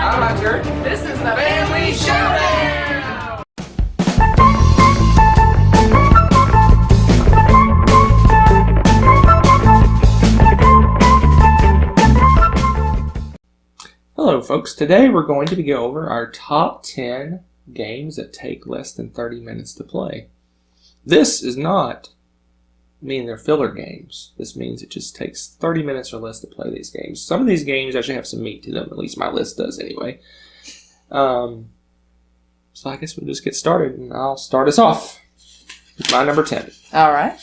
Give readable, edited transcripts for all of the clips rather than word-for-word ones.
I'm my turn. This is the Family Showdown! Hello folks, today we're going to go over our top 10 games that take less than 30 minutes to play. This is not mean they're filler games. This means it just takes 30 minutes or less to play these games. Some of these games actually have some meat to them, at least my list does anyway. So I guess we'll just get started and I'll start us off with my number 10. Alright.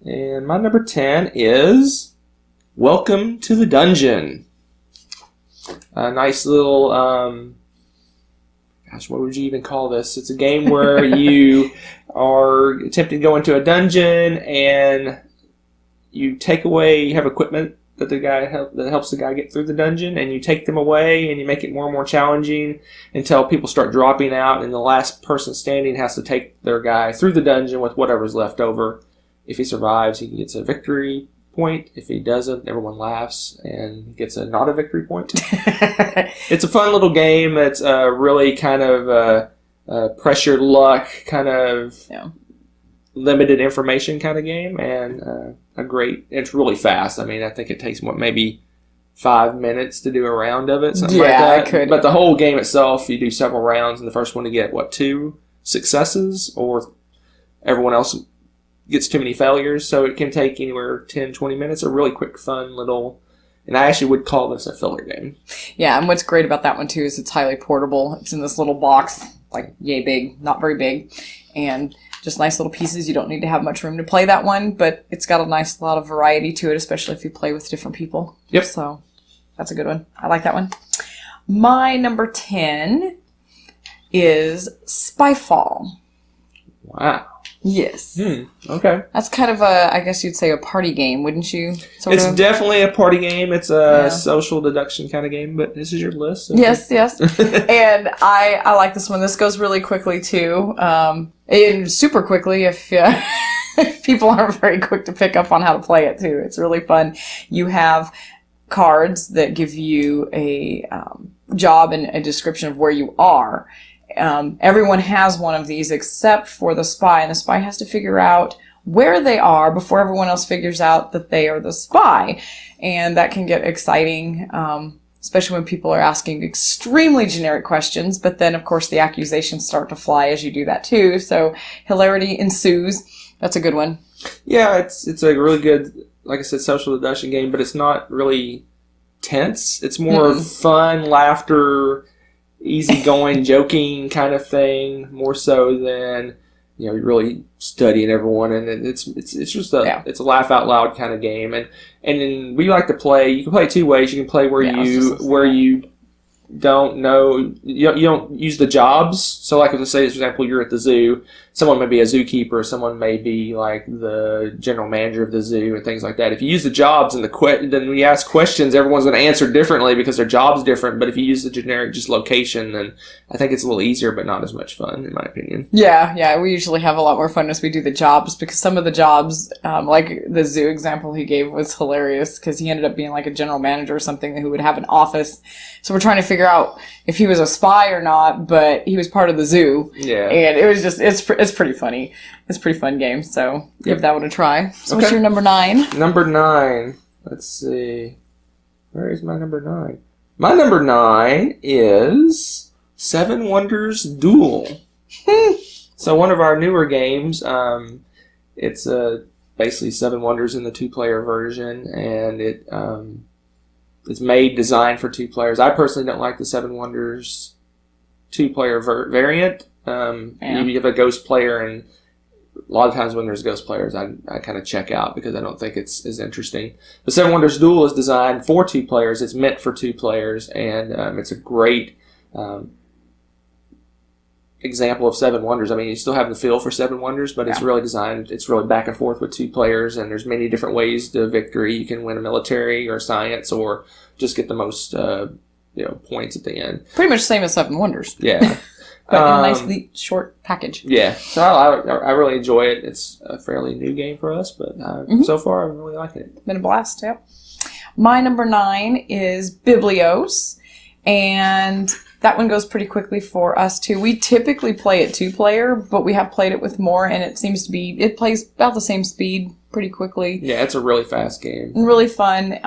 And my number 10 is Welcome to the Dungeon. A nice little, gosh, what would you even call this? It's a game where you are attempting to go into a dungeon and you have equipment that that helps the guy get through the dungeon, and you take them away and you make it more and more challenging until people start dropping out, and the last person standing has to take their guy through the dungeon with whatever's left over. If he survives, he gets a victory point. If he doesn't, everyone laughs and gets not a victory point. It's a fun little game. It's really kind of pressured luck, kind of limited information kind of game, and it's really fast. I mean, I think it takes maybe 5 minutes to do a round of it, something like that. It could. But the whole game itself, you do several rounds, and the first one to get 2 successes, or everyone else gets too many failures, so it can take anywhere 10-20 minutes. A really quick, fun little, and I actually would call this a filler game. Yeah, and what's great about that one too is it's highly portable. It's in this little box, like yay big, not very big, and just nice little pieces. You don't need to have much room to play that one, but it's got a lot of variety to it, especially if you play with different people. Yep. So that's a good one. I like that one. My number 10 is Spyfall. Wow. Yes. Okay. That's kind of I guess you'd say a party game, wouldn't you? It's definitely a party game. It's a social deduction kind of game, but this is your list. So. Yes. And I like this one. This goes really quickly, too. And super quickly if people aren't very quick to pick up on how to play it, too. It's really fun. You have cards that give you a job and a description of where you are. Everyone has one of these except for the spy, and the spy has to figure out where they are before everyone else figures out that they are the spy. And that can get exciting, especially when people are asking extremely generic questions, but then of course the accusations start to fly as you do that too, so hilarity ensues. That's a good one. Yeah, it's a really good, like I said, social deduction game, but it's not really tense. It's more fun, laughter, easygoing, joking kind of thing, more so than you're really studying everyone, and it's just it's a laugh out loud kind of game, and then we like to play. You can play 2 ways. You can play where you don't know, you don't use the jobs. So like let's say, for example, you're at the zoo. Someone may be a zookeeper. Someone may be like the general manager of the zoo and things like that. If you use the jobs and then when you ask questions, everyone's going to answer differently because their job's different. But if you use the generic just location, then I think it's a little easier, but not as much fun, in my opinion. Yeah. We usually have a lot more fun as we do the jobs, because some of the jobs, like the zoo example he gave was hilarious, because he ended up being like a general manager or something who would have an office. So we're trying to figure out if he was a spy or not, but he was part of the zoo. Yeah. And it was just, it's pretty funny. It's a pretty fun game, so give that one a try. So what's your number 9? Number 9. Let's see. Where is my number 9? My number 9 is Seven Wonders Duel. So one of our newer games, it's basically Seven Wonders in the 2-player version, and it's designed for 2 players. I personally don't like the Seven Wonders 2-player variant. You have a ghost player, and a lot of times when there's ghost players, I kind of check out because I don't think it's as interesting. The Seven Wonders Duel is designed for 2 players. It's meant for 2 players, and it's a great example of Seven Wonders. I mean, you still have the feel for Seven Wonders, but it's really designed, it's really back and forth with 2 players, and there's many different ways to victory. You can win a military or science, or just get the most points at the end. Pretty much the same as Seven Wonders. Yeah. But in a nice short package. Yeah. So I really enjoy it. It's a fairly new game for us, but so far I'm really liking it. Been a blast, yeah. My number 9 is Biblios. And that one goes pretty quickly for us too. We typically play it 2-player, but we have played it with more, and it plays about the same speed pretty quickly. Yeah, it's a really fast game. And really fun.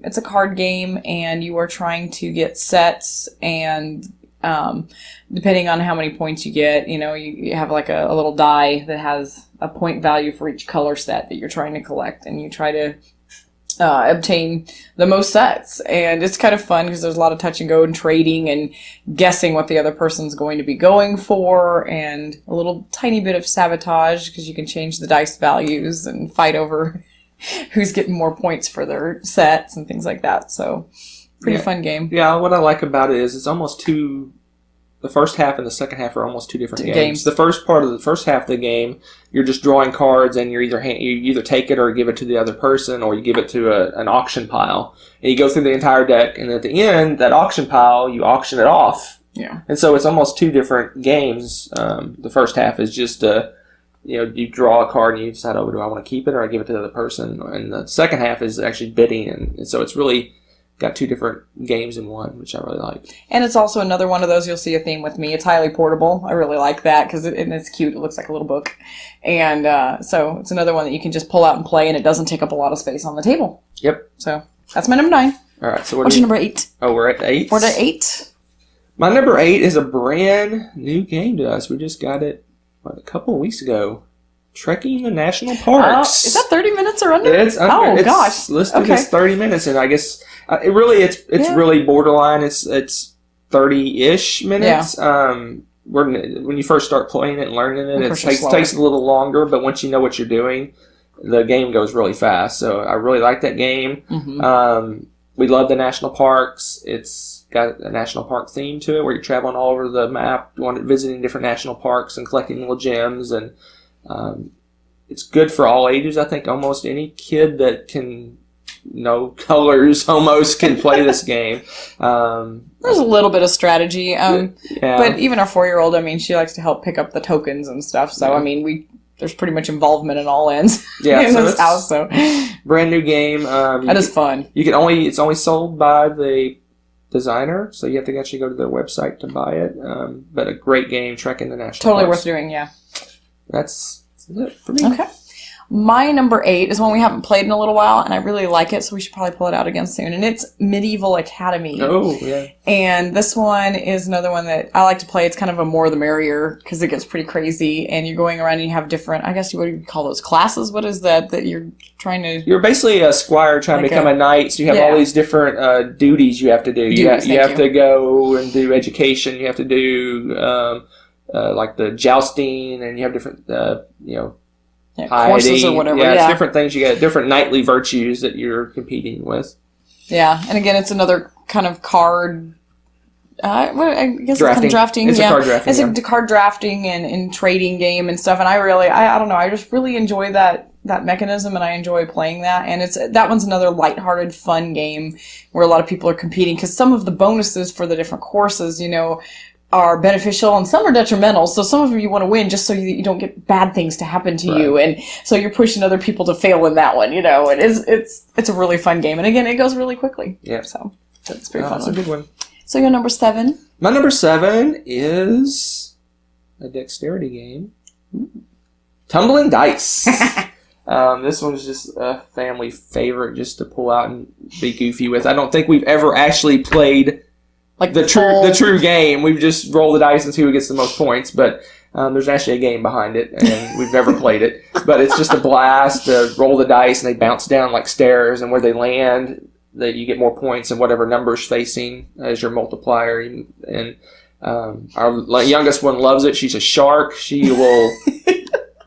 It's a card game, and you are trying to get sets, and depending on how many points you get, you have like a little die that has a point value for each color set that you're trying to collect, and you try to obtain the most sets. And it's kind of fun because there's a lot of touch and go and trading and guessing what the other person's going to be going for, and a little tiny bit of sabotage because you can change the dice values and fight over who's getting more points for their sets and things like that. So pretty fun game. Yeah, what I like about it is it's almost the first half and the second half are almost two different games. The first half of the game, you're just drawing cards, and you either take it or give it to the other person, or you give it to an auction pile. And you go through the entire deck, and at the end, that auction pile, you auction it off. Yeah. And so it's almost two different games. The first half is just you draw a card and you decide, do I want to keep it or I give it to the other person? And the second half is actually bidding, and so it's really got two different games in one, which I really like. And it's also another one of those, you'll see a theme with me. It's highly portable. I really like that because it's cute. It looks like a little book. And so it's another one that you can just pull out and play, and it doesn't take up a lot of space on the table. Yep. So that's my number 9. All right. So what's your number 8? Oh, we're at 8? We're at 8. My number 8 is a brand new game to us. We just got it a couple of weeks ago. Trekking the National Parks. Is that 30 minutes or under? It's under. Gosh. It's listed as 30 minutes, and I guess it's really borderline. It's 30-ish minutes. Yeah. When you first start playing it and learning it, it takes a little longer, but once you know what you're doing, the game goes really fast. So I really like that game. Mm-hmm. We love the national parks. It's got a national park theme to it, where you're traveling all over the map, visiting different national parks and collecting little gems, and it's good for all ages. I think almost any kid that can know colors almost can play this game. There's a little bit of strategy, but even our 4-year-old, she likes to help pick up the tokens and stuff. So there's pretty much involvement in all ends in this house. So brand new game. That is fun. It's only sold by the designer, so you have to actually go to their website to buy it. But a great game, Trekking the National Totally Parks. worth doing, yeah. That's it for me. Okay. My number 8 is one we haven't played in a little while, and I really like it, so we should probably pull it out again soon. And it's Medieval Academy. Oh, yeah. And this one is another one that I like to play. It's kind of a more the merrier, because it gets pretty crazy, and you're going around and you have different, I guess, what do you call those, classes? What is that you're trying to... You're basically a squire trying to become a knight, so you have all these different duties you have to do. You have to go and do education. You have to do, like the jousting, and you have different, courses or whatever. Yeah, it's different things. You got different knightly virtues that you're competing with. Yeah, and again, it's another kind of card. I guess drafting. It's kind of drafting. It's a card drafting. It's a card drafting and trading game and stuff. And I don't know. I just really enjoy that mechanism, and I enjoy playing that. And that one's another lighthearted, fun game where a lot of people are competing, because some of the bonuses for the different courses, are beneficial and some are detrimental. So some of them you want to win just so you don't get bad things to happen to you. And so you're pushing other people to fail in that one, and it's a really fun game. And again, it goes really quickly. Yeah. So it's pretty fun. It's a good one. So your number 7? My number 7 is a dexterity game. Tumbling Dice. This one's just a family favorite just to pull out and be goofy with. I don't think we've ever actually played like the true game. We've just rolled the dice and see who gets the most points, but there's actually a game behind it, and we've never played it. But it's just a blast to roll the dice, and they bounce down like stairs, and where they land, that you get more points, and whatever number's facing as your multiplier. And our youngest one loves it. She's a shark. She will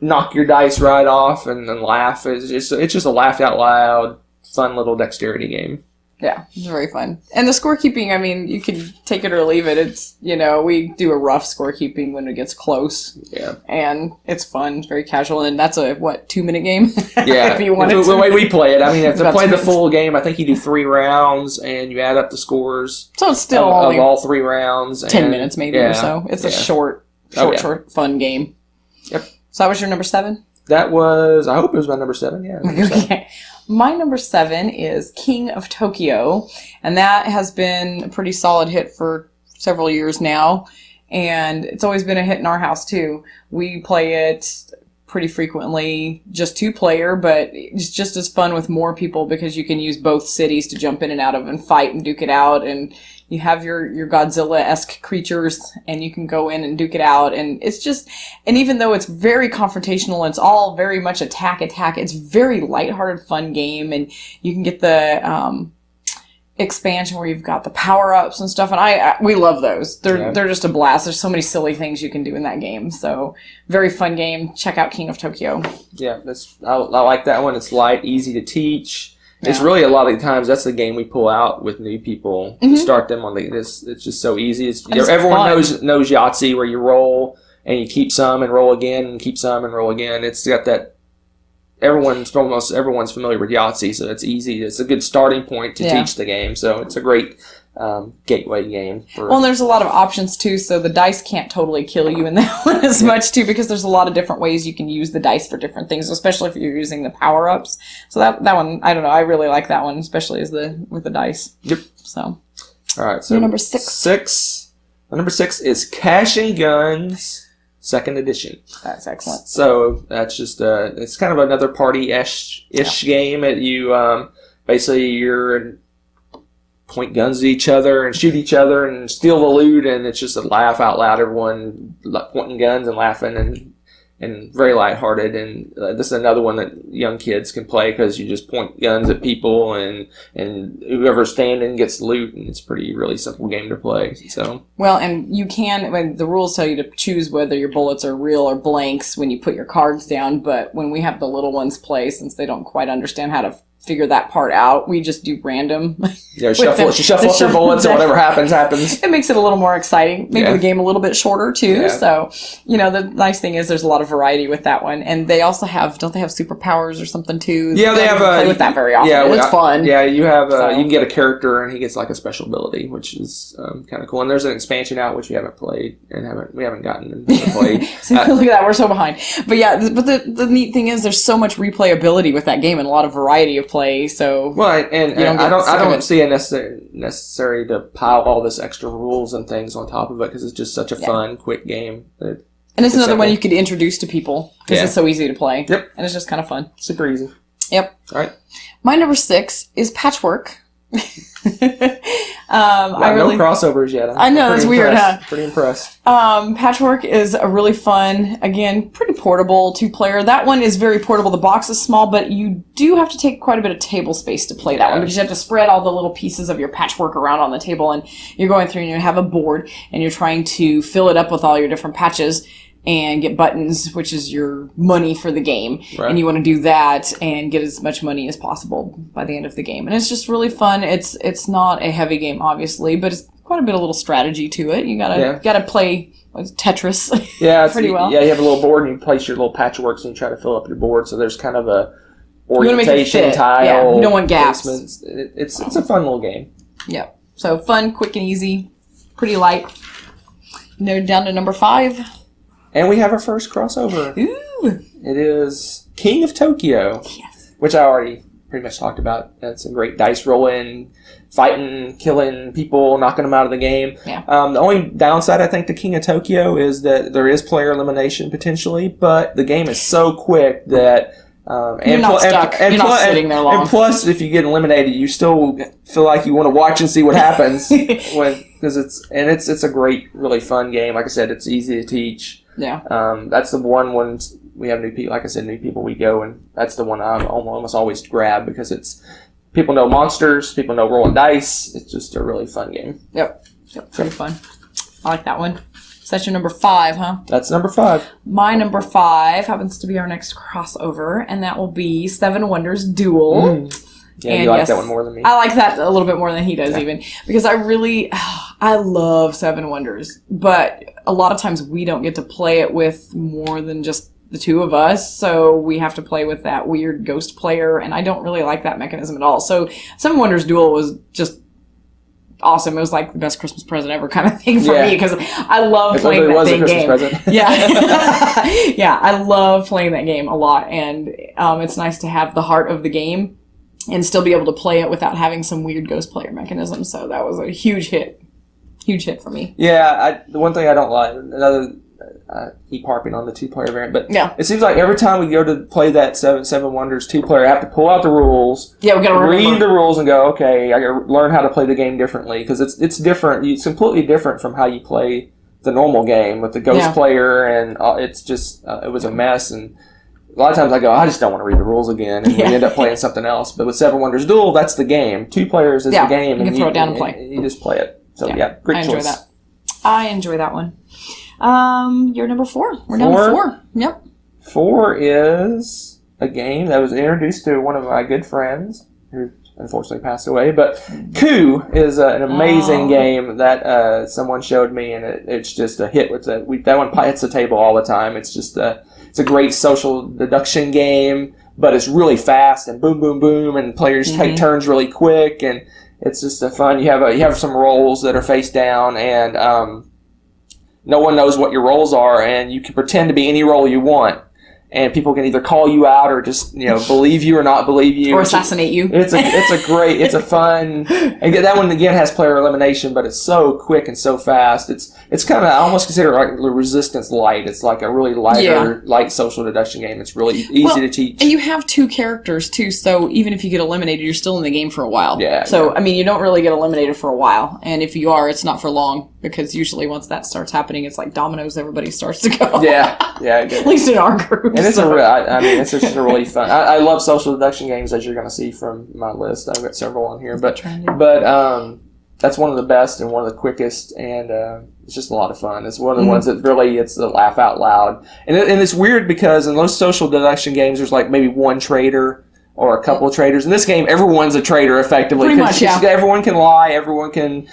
knock your dice right off and then laugh. It's just a laugh out loud, fun little dexterity game. Yeah, it's very fun. And the scorekeeping, you can take it or leave it. It's, we do a rough scorekeeping when it gets close. Yeah. And it's fun. It's very casual. And that's a, 2-minute game? Yeah. If you want the way we play it. To play the full game, I think you do 3 rounds, and you add up the scores. So it's still of all 3 rounds. 10 minutes maybe or so. It's a short, fun game. Yep. So that was your number 7? That was, I hope it was my number 7. Yeah. Number 7. Okay. My number 7 is King of Tokyo, and that has been a pretty solid hit for several years now, and it's always been a hit in our house too. We play it pretty frequently, just 2-player, but it's just as fun with more people because you can use both cities to jump in and out of and fight and duke it out, and you have your Godzilla-esque creatures, and you can go in and duke it out, and it's just, and even though it's very confrontational, it's all very much attack, it's very lighthearted, fun game, and you can get the expansion where you've got the power-ups and stuff, and we love those. They're just a blast. There's so many silly things you can do in that game, so very fun game. Check out King of Tokyo. Yeah, I like that one. It's light, easy to teach. Yeah. It's really, a lot of the times, that's the game we pull out with new people to start them on it's just so easy. Everyone knows Yahtzee, where you roll and you keep some and roll again and keep some and roll again. It's got that, almost everyone's familiar with Yahtzee, so it's easy. It's a good starting point to teach the game, so it's a great gateway game. Well, there's a lot of options too, so the dice can't totally kill you in that one as much too, because there's a lot of different ways you can use the dice for different things, especially if you're using the power-ups. So that one, I don't know, I really like that one, especially with the dice. Yep. So. All right. So your number 6. Number 6 is Cash and Guns 2nd edition. That's excellent. So that's just it's kind of another party-ish game. Basically you're point guns at each other and shoot each other and steal the loot, and it's just a laugh out loud. Everyone pointing guns and laughing and very lighthearted. And this is another one that young kids can play because you just point guns at people and whoever's standing gets loot, and it's a really simple game to play. So well, and you can, the rules tell you to choose whether your bullets are real or blanks when you put your cards down, but when we have the little ones play, since they don't quite understand how to figure that part out, we just do random. Yeah, shuffle up your bullets, and whatever happens. It makes it a little more exciting. Maybe the game a little bit shorter too. Yeah. So, the nice thing is there's a lot of variety with that one, and they also don't they have superpowers or something too? Yeah, they have play with that very often. Yeah, it's fun. Yeah, you have you can get a character, and he gets like a special ability, which is kind of cool. And there's an expansion out which we haven't played and we haven't gotten to play. So look at that, we're so behind. But yeah, but the neat thing is there's so much replayability with that game and a lot of variety of play. So and I don't see it necessary to pile all this extra rules and things on top of it, because it's just such a fun, quick game. And it's another one you could introduce to people because it's so easy to play. Yep, and it's just kind of fun. Super easy. Yep. All right. My number 6 is Patchwork. No crossovers yet. I know, it's weird, huh? Pretty impressed. Patchwork is a really fun, again, pretty portable 2-player. That one is very portable. The box is small, but you do have to take quite a bit of table space to play that one, because you have to spread all the little pieces of your patchwork around on the table, and you're going through and you have a board, and you're trying to fill it up with all your different patches and get buttons, which is your money for the game. Right. And you want to do that and get as much money as possible by the end of the game. And it's just really fun. It's not a heavy game, obviously, but it's quite a bit of little strategy to it. You gotta play Tetris pretty well. Yeah, you have a little board and you place your little patchworks and you try to fill up your board. So there's kind of a orientation tile. Yeah, you don't want gaps. It's a fun little game. Yep. So fun, quick and easy, pretty light. Down to number 5. And we have our first crossover. Ooh! It is King of Tokyo. Yes. Which I already pretty much talked about. That's a great dice rolling, fighting, killing people, knocking them out of the game. Yeah. The only downside, I think, to King of Tokyo is that there is player elimination potentially, but the game is so quick that... you're not stuck. You're not sitting there long. And plus, if you get eliminated, you still feel like you want to watch and see what happens. Because it's a great, really fun game. Like I said, it's easy to teach. Yeah. That's the one when we have new people. Like I said, new people, we go, and that's the one I almost always grab, because it's people know monsters, people know rolling dice. It's just a really fun game. Yep. Pretty fun. I like that one. So that's your number 5, huh? That's number 5. My number 5 happens to be our next crossover, and that will be Seven Wonders Duel. Yeah, and you like that one more than me. I like that a little bit more than he does, even, because I love Seven Wonders, but a lot of times we don't get to play it with more than just the 2 of us, so we have to play with that weird ghost player, and I don't really like that mechanism at all. So Seven Wonders Duel was just awesome. It was like the best Christmas present ever kind of thing for Yeah. me because I love It playing really that was a dang Christmas game. present. Yeah. Yeah, I love playing that game a lot. And it's nice to have the heart of the game and still be able to play it without having some weird ghost player mechanism. So that was a huge hit. Huge hit for me. Yeah, the one thing I don't like, another, I keep harping on the 2-player variant, but Yeah. it seems like every time we go to play that Seven Wonders 2-player, I have to pull out the rules, Yeah, we gotta read remember. the rules, and go, okay, I gotta learn how to play the game differently, because it's different. It's completely different from how you play the normal game with the ghost Yeah. player, and it's just, it was a mess, and a lot of times I go, I just don't want to read the rules again, and Yeah. we end up playing something else. But with Seven Wonders Duel, that's the game. 2 players is Yeah, the game, you can throw it down and play. You just play it. So yeah, great I choice. enjoy that. I enjoy that one. You're number 4. We're down to 4? 4. Yep. 4 is a game that was introduced to one of my good friends who unfortunately passed away. But Coup is an amazing game that someone showed me, and it's just a hit. With that one hits the table all the time. It's just it's a great social deduction game, but it's really fast and boom, boom, boom, and players take turns really quick, and it's just a fun. You have some rolls that are face down, and no one knows what your roles are, and you can pretend to be any role you want. And people can either call you out or just believe you or not believe you, Or assassinate you. It's a fun. And that one again has player elimination, but it's so quick and so fast. It's kind of, I almost consider it like the Resistance Light. It's like a really light social deduction game. It's really easy to teach. And you have 2 characters too, so even if you get eliminated, you're still in the game for a while. Yeah. So I mean, you don't really get eliminated for a while, and if you are, it's not for long because usually once that starts happening, it's like dominoes. Everybody starts to go. Yeah. At least in our group. And it's it's just a really fun. I love social deduction games, as you're going to see from my list. I've got several on here, but that's one of the best and one of the quickest, and it's just a lot of fun. It's one of the ones that really it's the laugh out loud, and it's weird because in those social deduction games, there's like maybe one traitor or a couple of traitors. In this game, everyone's a traitor effectively. Pretty much, yeah. Everyone can lie. Everyone can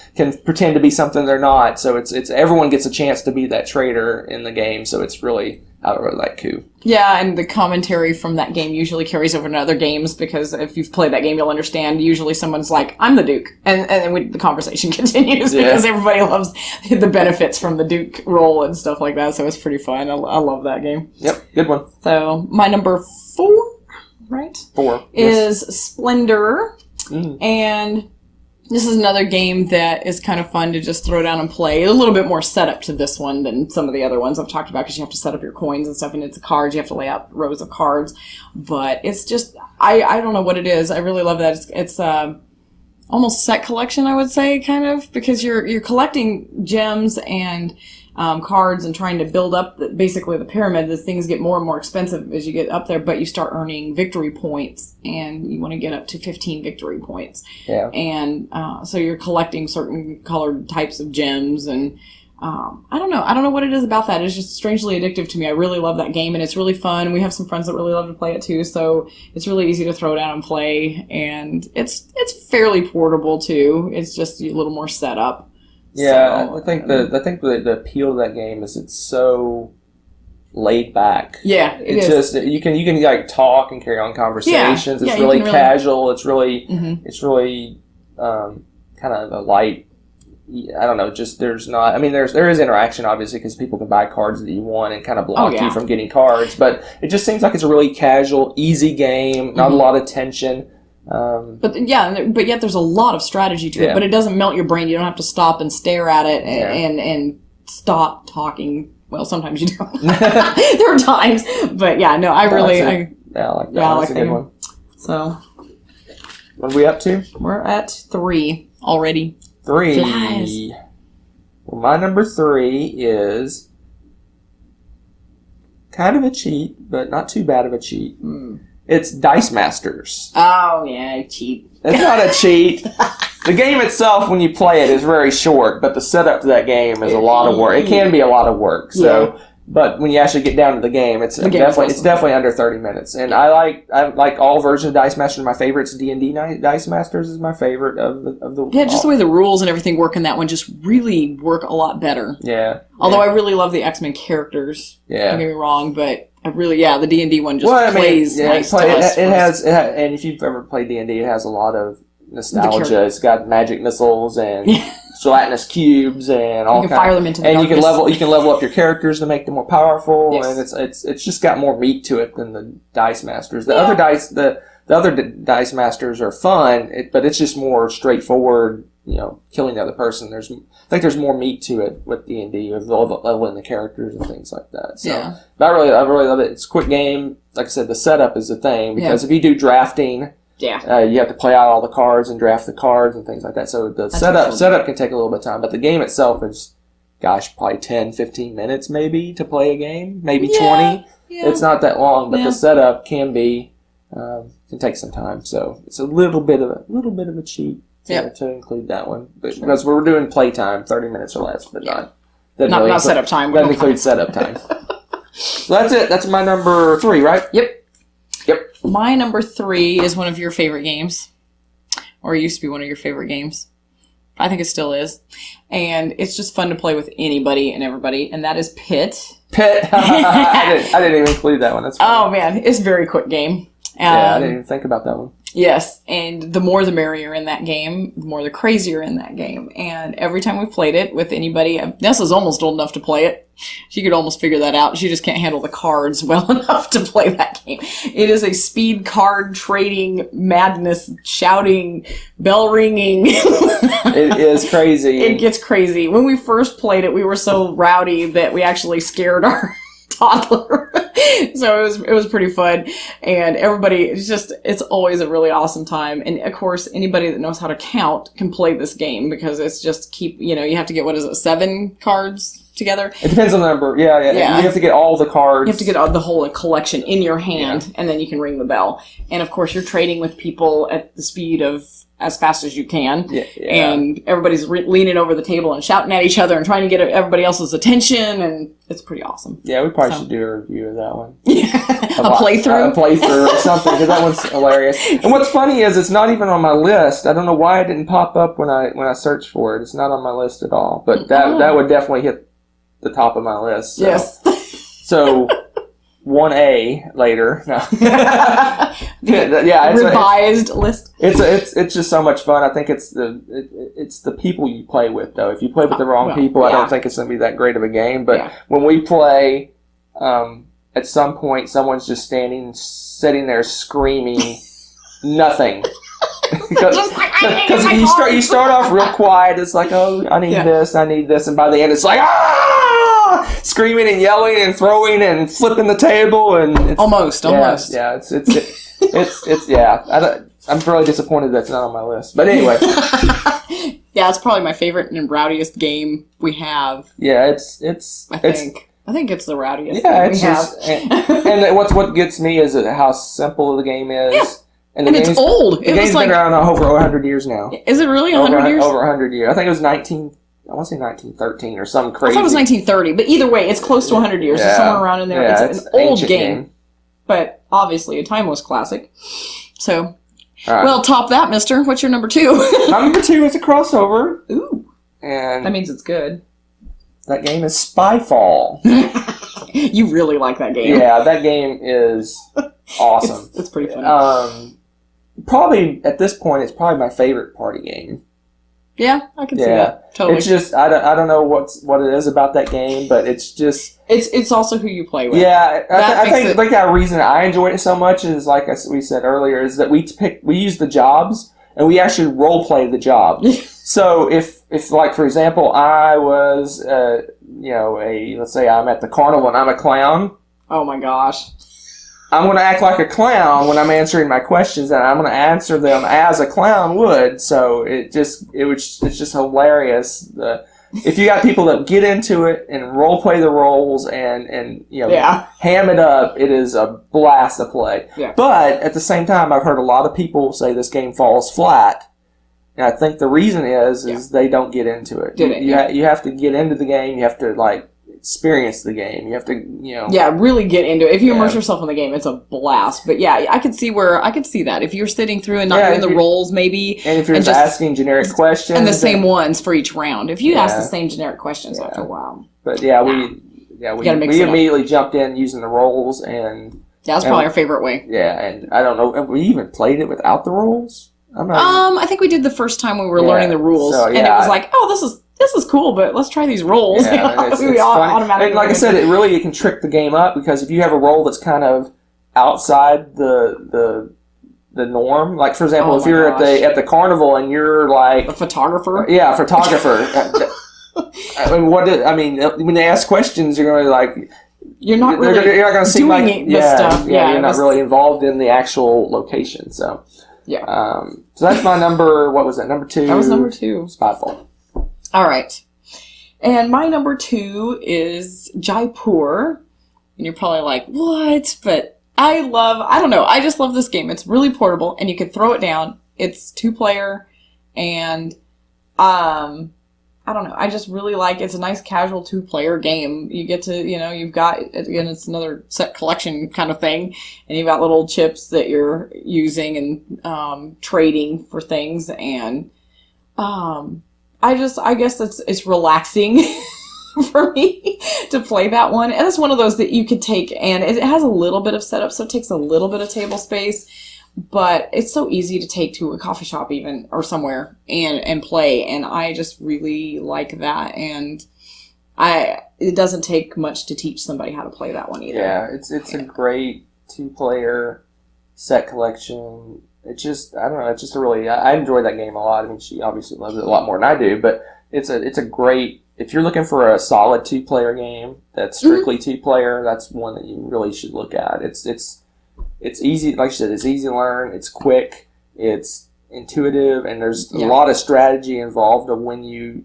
pretend to be something they're not. So it's everyone gets a chance to be that traitor in the game. So it's really, I really like Coup. Yeah, and the commentary from that game usually carries over to other games because if you've played that game, you'll understand. Usually someone's like, I'm the Duke. And then the conversation continues because everybody loves the benefits from the Duke role and stuff like that. So it's pretty fun. I love that game. Yep, good one. So my number 4, right? 4. Is Splendor. And this is another game that is kind of fun to just throw down and play. A little bit more setup to this one than some of the other ones I've talked about because you have to set up your coins and stuff, and it's cards. You have to lay out rows of cards. But it's just, I don't know what it is. I really love that. It's almost set collection, I would say, kind of, because you're collecting gems and cards and trying to build up basically the pyramid. The things get more and more expensive as you get up there, but you start earning victory points, and you want to get up to 15 victory points. Yeah. And so you're collecting certain colored types of gems, and I don't know what it is about that. It's just strangely addictive to me. I really love that game, and it's really fun. We have some friends that really love to play it too, so it's really easy to throw down and play, and it's fairly portable too. It's just a little more setup. Yeah, So, I think the appeal of that game is it's so laid back. Yeah, it's just you can like talk and carry on conversations. Yeah, it's you really can really- casual. It's really Mhm. kind of a light. I don't know. Just there is interaction obviously because people can buy cards that you want and kind of block you from getting cards. But it just seems like it's a really casual, easy game. Not a lot of tension. But yet there's a lot of strategy to it. Yeah. But it doesn't melt your brain. You don't have to stop and stare at it and stop talking. Well, sometimes you don't. There are times, but yeah, no, I I like that. like That's a that good one. So What are we up to? we're at 3 already. 3. Flies. Well, my number 3 is kind of a cheat, but not too bad of a cheat. It's Dice Masters. Oh yeah, I cheat. It's not a cheat. The game itself, when you play it, is very short, but the setup to that game is a lot of work. It can be a lot of work. So, but when you actually get down to the game, it's definitely under 30 minutes. And I like all versions of Dice Masters. My favorite's D&D Dice Masters is my favorite of the. Yeah, just the way the rules and everything work in that one just really work a lot better. Yeah. Although I really love the X-Men characters. Yeah. Don't get me wrong, but I really, the D&D one just plays nice to us. It has, and if you've ever played D&D, it has a lot of nostalgia. It's got magic missiles and gelatinous cubes and all. You can fire them into the and darkness. you can level up your characters to make them more powerful. Yes. And it's just got more meat to it than the Dice Masters. The other Dice Masters are fun, but it's just more straightforward. Killing the other person. I think there's more meat to it with D&D, with leveling the characters and things like that. So, but I really love it. It's a quick game. Like I said, the setup is the thing, because if you do drafting, you have to play out all the cards and draft the cards and things like that. So the setup can take a little bit of time, but the game itself is, probably 10, 15 minutes maybe to play a game, maybe 20. Yeah. It's not that long, but the setup can take some time. So it's a little bit of a cheat. To include that one, because we're doing playtime, 30 minutes or less, but not setup time. Doesn't include setup time. So that's it. That's my number 3, right? Yep. My number 3 is one of your favorite games, or it used to be one of your favorite games. I think it still is, and it's just fun to play with anybody and everybody, and that is Pit. I didn't even include that one. That's funny. Oh man, it's a very quick game. I didn't even think about that one. Yes, and the more the merrier in that game, the more the crazier in that game. And every time we've played it with anybody, Nessa's almost old enough to play it. She could almost figure that out. She just can't handle the cards well enough to play that game. It is a speed card trading madness, shouting, bell ringing. It is crazy. It gets crazy. When we first played it, we were so rowdy that we actually scared our toddler. So it was pretty fun, and everybody, it's always a really awesome time. And of course, anybody that knows how to count can play this game, because it's just you have to get, 7 cards together? It depends on the number. Yeah. You have to get all the cards. You have to get the whole collection in your hand, and then you can ring the bell. And of course, you're trading with people at the speed of as fast as you can. Yeah. And everybody's leaning over the table and shouting at each other and trying to get everybody else's attention, and it's pretty awesome. Yeah, we probably should do a review of that one. A playthrough? A playthrough or something, because that one's hilarious. And what's funny is it's not even on my list. I don't know why it didn't pop up when I searched for it. It's not on my list at all. But that would definitely hit the top of my list. So. Yes. So 1A later. No. Revised list. It's just so much fun. I think it's the people you play with, though. If you play with the wrong people, I don't think it's going to be that great of a game. But when we play, at some point, someone's just sitting there screaming nothing. Because you start off real quiet. It's like, oh, I need this, and by the end, it's like, screaming and yelling and throwing and flipping the table, and it's, almost. Yeah, it's I'm really disappointed that's not on my list. But anyway, it's probably my favorite and rowdiest game we have. Yeah, I think it's the rowdiest. Yeah, it's just and what gets me is how simple the game is. Yeah. And it's old. The game's been around over 100 years now. Is it really 100 years? Over 100 years. I think it was 1913 or something crazy. I thought it was 1930, but either way, it's close to 100 years. Yeah. So somewhere around in there. Yeah, it's an old game. But obviously a timeless classic. So, well, top that, mister. What's your number 2? My number 2 is a crossover. Ooh. And that means it's good. That game is Spyfall. You really like that game. Yeah, that game is awesome. It's pretty funny. Probably, at this point, it's probably my favorite party game. Yeah, I can see that. Totally. It's just, I don't know what it is about that game, but it's just... It's also who you play with. Yeah, I think the reason I enjoy it so much is, like we said earlier, is that we use the jobs, and we actually role play the job. So if like, for example, I was, let's say I'm at the carnival and I'm a clown. Oh my gosh. I'm going to act like a clown when I'm answering my questions, and I'm going to answer them as a clown would. So it's just hilarious. If you got people that get into it and role play the roles and ham it up, it is a blast to play. Yeah. But at the same time, I've heard a lot of people say this game falls flat. And I think the reason is they don't get into it. You have to get into the game. You have to experience the game. You have to, really get into it. If you immerse yourself in the game, it's a blast. But I could see that. If you're sitting through and not doing the roles, maybe, and if you're just asking generic questions, and the same ones for each round. If you ask the same generic questions after a while, but we immediately jumped in using the roles, and that's probably our favorite way. Yeah, and I don't know, have we even played it without the roles? I'm not I think we did the first time we were learning the rules, so, and it was like, oh, this is cool, but let's try these rolls. Yeah, it's funny. Automatically. And like I said, it can trick the game up, because if you have a roll that's kind of outside the norm, like for example, if you're at the carnival and you're like a photographer, yeah, a photographer. When they ask questions, you're going to like. You're not really you're not going to seem like stuff. Yeah, you're not really involved in the actual location. So yeah. So that's my number. What was that? Number 2. That was number 2. Spyfall. All right. And my number 2 is Jaipur. And you're probably like, what? But I don't know. I just love this game. It's really portable, and you can throw it down. It's 2-player, and I don't know. I just really like it's a nice casual 2-player game. You get to, you've got, again, it's another set collection kind of thing. And you've got little chips that you're using and trading for things. And I guess it's relaxing for me to play that one. And it's one of those that you could take, and it has a little bit of setup, so it takes a little bit of table space. But it's so easy to take to a coffee shop even, or somewhere, and play. And I just really like that. And it doesn't take much to teach somebody how to play that one either. Yeah, it's a great 2-player set collection. It's just, I don't know, it's just a really, I enjoy that game a lot. I mean, she obviously loves it a lot more than I do, but it's a great, if you're looking for a solid 2-player game that's strictly 2-player, that's one that you really should look at. It's easy, like I said, it's easy to learn, it's quick, it's intuitive, and there's a lot of strategy involved of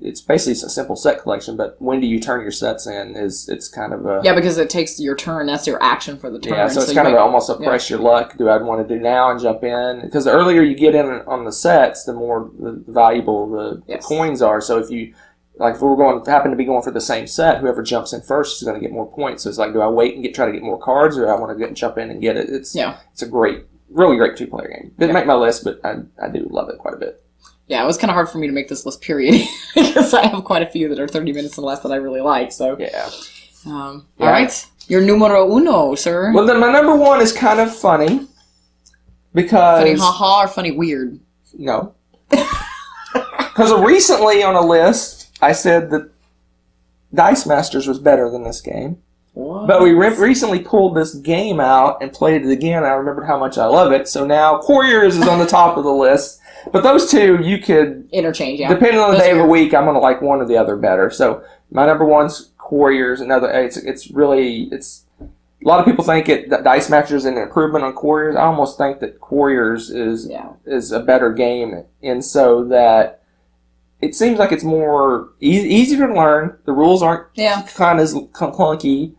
it's basically a simple set collection, but when do you turn your sets in it's kind of a... Yeah, because it takes your turn, that's your action for the turn. Yeah, so it's kind of almost a press your luck, do I want to do now and jump in? Because the earlier you get in on the sets, the more valuable the coins are, so if you... Like, if we're happen to be going for the same set, whoever jumps in first is going to get more points. So it's like, do I wait and try to get more cards, or do I want to jump in and get it? It's a really great 2-player game. Didn't make my list, but I do love it quite a bit. Yeah, it was kind of hard for me to make this list, period, because I have quite a few that are 30 minutes and less that I really like. So yeah. All right, your numero uno, sir. Well, then my number 1 is kind of funny because funny haha or funny weird. No, because recently on a list. I said that Dice Masters was better than this game. What? But we recently pulled this game out and played it again. I remembered how much I love it. So now Quarriors is on the top of the list. But those two, you could... interchange, yeah. Depending on the day of the week, I'm going to like one or the other better. So my number 1's Quarriors. It's really... A lot of people think that Dice Masters is an improvement on Quarriors. I almost think that Quarriors is a better game. And so that... It seems like it's more easier to learn. The rules aren't kind of clunky,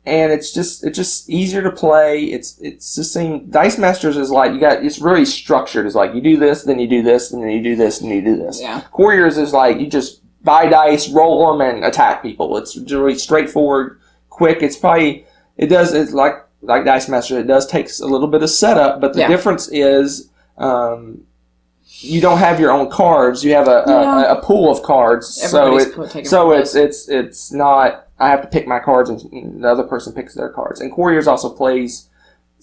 and it's just easier to play. It's just Dice Masters is like it's really structured. It's like you do this, then you do this, and then you do this, and you do this. Yeah. Quarriors is like you just buy dice, roll them, and attack people. It's really straightforward, quick. It's like Dice Masters. It does take a little bit of setup, but the difference is. You don't have your own cards. You have a pool of cards. It's not. I have to pick my cards, and the other person picks their cards. And Quarriors also plays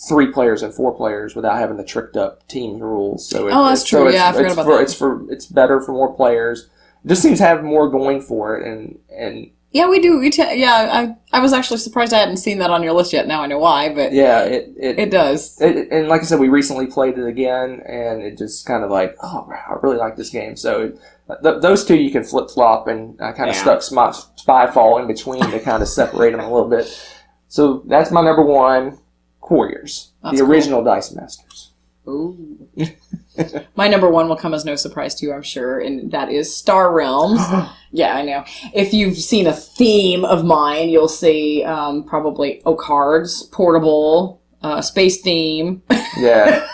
3 players and 4 players without having the tricked up team rules. So that's true. I forgot about that. It's better for more players. It just seems to have more going for it, and. Yeah, we do. I was actually surprised I hadn't seen that on your list yet. Now I know why, but yeah, it does. And like I said, we recently played it again, and it just kind of like, oh, I really like this game. So those two you can flip flop, and I kind of stuck Spyfall in between to kind of separate them a little bit. So that's my number 1, Quarriors, the original Dice Masters. Ooh. My number 1 will come as no surprise to you, I'm sure, and that is Star Realms. Yeah, I know. If you've seen a theme of mine, you'll see probably cards, portable, space theme. Yeah.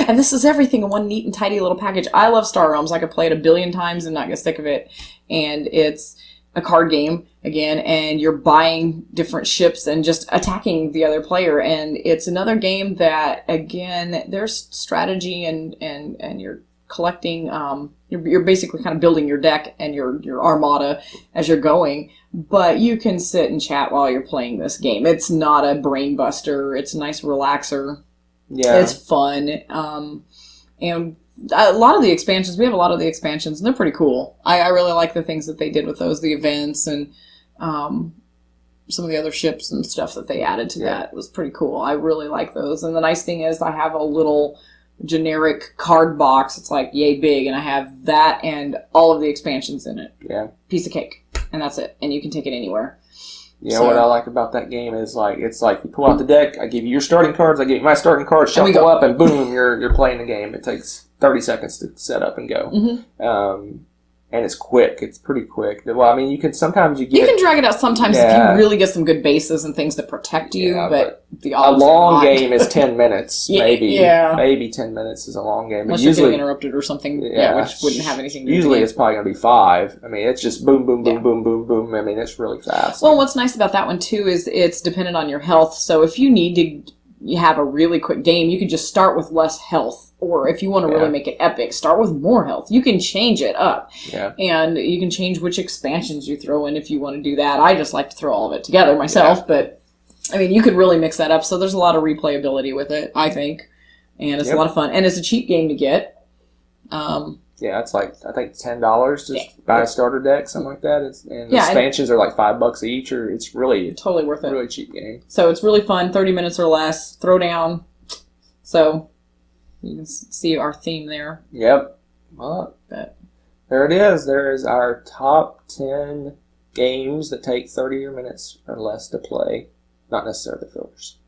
And this is everything in one neat and tidy little package. I love Star Realms. I could play it a billion times and not get sick of it. And it's a card game, again, and you're buying different ships and just attacking the other player. And it's another game that, again, there's strategy and you're collecting, you're basically kind of building your deck and your armada as you're going, but you can sit and chat while you're playing this game. It's not a brain buster. It's a nice relaxer. Yeah. It's fun. And a lot of the expansions, we have a lot of the expansions, and they're pretty cool. I really like the things that they did with those, the events, and some of the other ships and stuff that they added to that was pretty cool. I really like those. And the nice thing is I have a little generic card box. It's like yay big, and I have that and all of the expansions in it. Yeah. Piece of cake. And that's it. And you can take it anywhere. Yeah, what I like about that game is it's like you pull out the deck, I give you your starting cards, I give you my starting cards, shuffle up, and boom, you're playing the game. It takes 30 seconds to set up and go. Mm-hmm. And it's quick. It's pretty quick. Well, I mean, you can drag it out sometimes if you really get some good bases and things that protect you, but the odds a long game is 10 minutes, maybe. Yeah. Maybe 10 minutes is a long game. Unless you're getting interrupted or something, which wouldn't have anything to do with it. Usually it's probably going to be 5. I mean, it's just boom, boom, boom, boom, boom, boom. I mean, it's really fast. Well, what's nice about that one, too, is it's dependent on your health. So if you need to have a really quick game, you can just start with less health. Or if you want to really make it epic, start with more health. You can change it up. Yeah. And you can change which expansions you throw in if you want to do that. I just like to throw all of it together myself. But, I mean, you could really mix that up. So there's a lot of replayability with it, I think. And it's a lot of fun. And it's a cheap game to get. Yeah, it's like, I think $10 to buy a starter deck, something like that. The expansions are like $5 each, or it's really totally worth it. Really cheap game. So it's really fun, 30 minutes or less, throw down. So you can see our theme there. Yep. Well, there it is. There is our top 10 games that take 30 minutes or less to play. Not necessarily fillers.